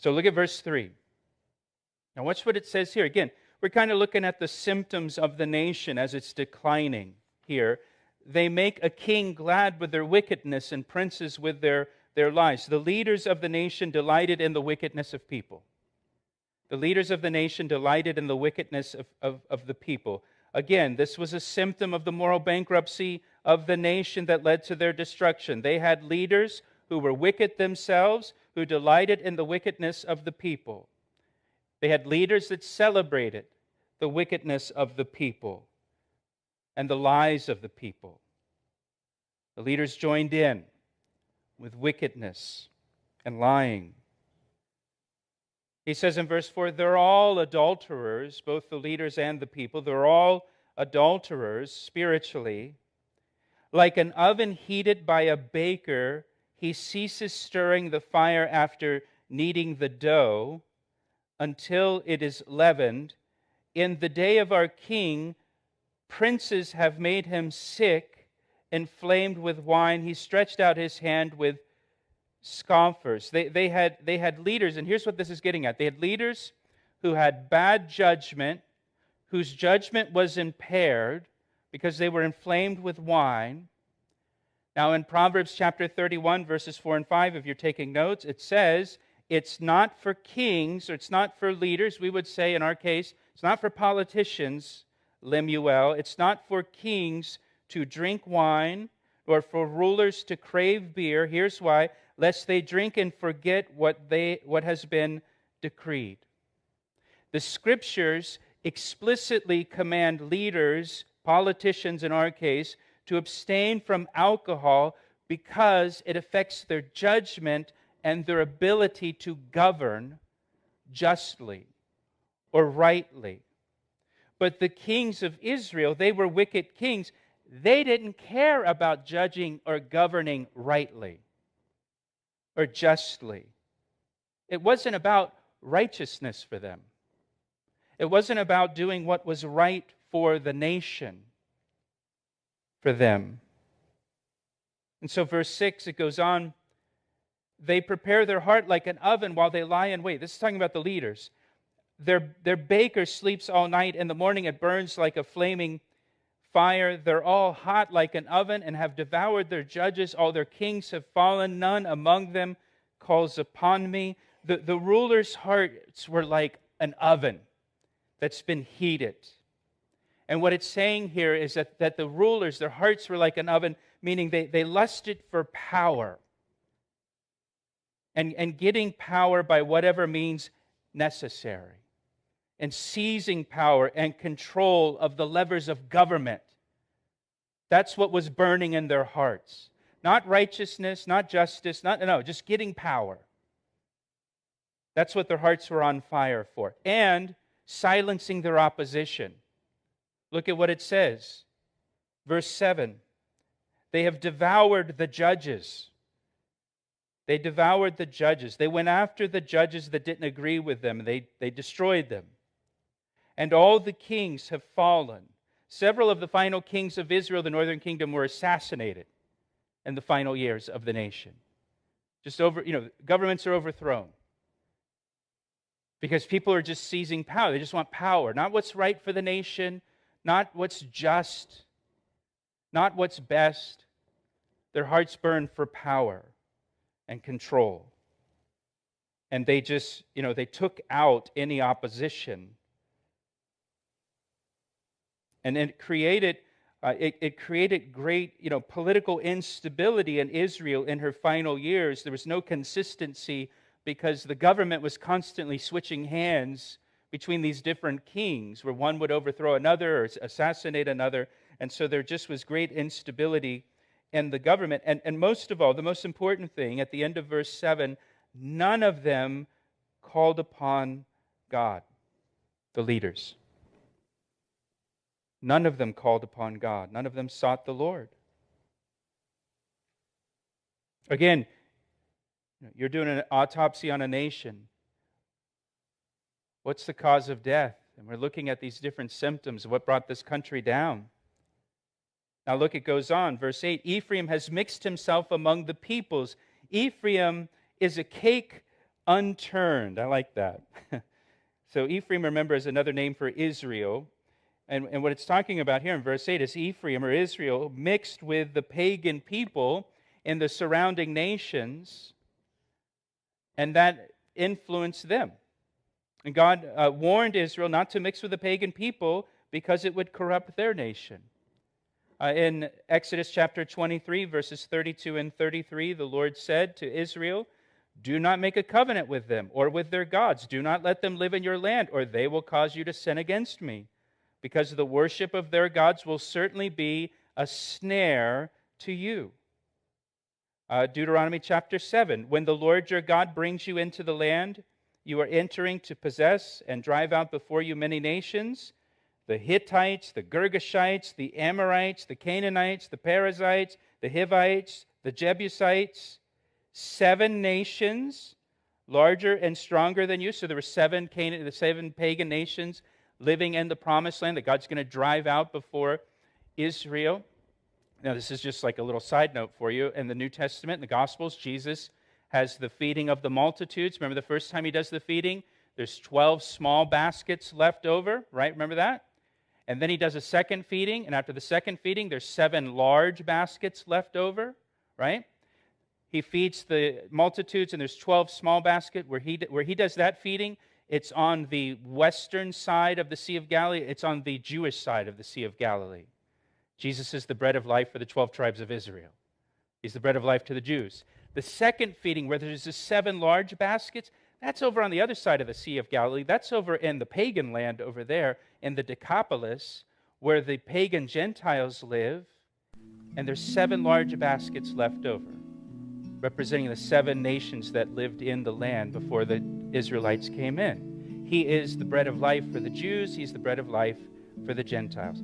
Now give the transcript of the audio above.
So look at verse 3. Now watch what it says here. Again, we're kind of looking at the symptoms of the nation as it's declining here. They make a king glad with their wickedness and princes with their lies. The leaders of the nation delighted in the wickedness of people. The leaders of the nation delighted in the wickedness of the people. Again, this was a symptom of the moral bankruptcy of the nation that led to their destruction. They had leaders who were wicked themselves, who delighted in the wickedness of the people. They had leaders that celebrated the wickedness of the people and the lies of the people. The leaders joined in with wickedness and lying. He says in verse 4, they're all adulterers, both the leaders and the people. They're all adulterers spiritually. Like an oven heated by a baker, he ceases stirring the fire after kneading the dough until it is leavened. In the day of our king, princes have made him sick, inflamed with wine. He stretched out his hand with scoffers. They had leaders, and here's what this is getting at. They had leaders who had bad judgment, whose judgment was impaired because they were inflamed with wine. Now in Proverbs chapter 31, verses 4 and 5, if you're taking notes, it says, it's not for kings, or it's not for leaders, we would say in our case, it's not for politicians, Lemuel, it's not for kings to drink wine, or for rulers to crave beer. Here's why, lest they drink and forget what has been decreed. The Scriptures explicitly command leaders, politicians in our case, to abstain from alcohol because it affects their judgment and their ability to govern justly or rightly. But the kings of Israel, they were wicked kings. They didn't care about judging or governing rightly or justly. It wasn't about righteousness for them. It wasn't about doing what was right for the nation for them. And so verse 6, it goes on, they prepare their heart like an oven while they lie in wait. This is talking about the leaders. Their baker sleeps all night. In the morning it burns like a flaming fire. They're all hot like an oven and have devoured their judges. All their kings have fallen. None among them calls upon me. The rulers' hearts were like an oven that's been heated. And what it's saying here is that the rulers, their hearts were like an oven, meaning they lusted for power. And getting power by whatever means necessary. And seizing power and control of the levers of government. That's what was burning in their hearts. Not righteousness, not justice, just getting power. That's what their hearts were on fire for. And silencing their opposition. Look at what it says. Verse 7. They have devoured the judges. They devoured the judges. They went after the judges that didn't agree with them. They destroyed them. And all the kings have fallen. Several of the final kings of Israel, the northern kingdom, were assassinated in the final years of the nation. Governments are overthrown. Because people are just seizing power. They just want power. Not what's right for the nation, not what's just, not what's best. Their hearts burn for power and control. And they just, they took out any opposition. And it created great, political instability in Israel in her final years. There was no consistency because the government was constantly switching hands between these different kings, where one would overthrow another or assassinate another. And so there just was great instability in the government. And most of all, the most important thing, at the end of verse 7, none of them called upon God, the leaders. None of them called upon God. None of them sought the Lord. Again, you're doing an autopsy on a nation. What's the cause of death? And we're looking at these different symptoms of what brought this country down. Now look, it goes on. Verse 8, Ephraim has mixed himself among the peoples. Ephraim is a cake unturned. I like that. So Ephraim, remember, is another name for Israel. And what it's talking about here in verse 8 is Ephraim, or Israel, mixed with the pagan people in the surrounding nations, and that influenced them. And God warned Israel not to mix with the pagan people because it would corrupt their nation. In Exodus chapter 23, verses 32 and 33, the Lord said to Israel, "Do not make a covenant with them or with their gods. Do not let them live in your land, or they will cause you to sin against me, because the worship of their gods will certainly be a snare to you." Deuteronomy chapter 7, when the Lord your God brings you into the land you are entering to possess and drive out before you many nations, the Hittites, the Girgashites, the Amorites, the Canaanites, the Perizzites, the Hivites, the Jebusites, 7 nations larger and stronger than you. So there were 7 pagan nations living in the promised land that God's going to drive out before Israel. Now, this is just like a little side note for you. In the New Testament, in the Gospels, Jesus has the feeding of the multitudes. Remember the first time he does the feeding? There's 12 small baskets left over, right? Remember that? And then he does a second feeding, and after the second feeding, there's 7 large baskets left over, right? He feeds the multitudes, and there's 12 small baskets. Where he does that feeding, it's on the western side of the Sea of Galilee. It's on the Jewish side of the Sea of Galilee. Jesus is the bread of life for the 12 tribes of Israel. He's the bread of life to the Jews. The second feeding, where there's the 7 large baskets, that's over on the other side of the Sea of Galilee. That's over in the pagan land over there, in the Decapolis, where the pagan Gentiles live. And there's 7 large baskets left over, representing the 7 nations that lived in the land before the Israelites came in. He is the bread of life for the Jews. He's the bread of life for the Gentiles.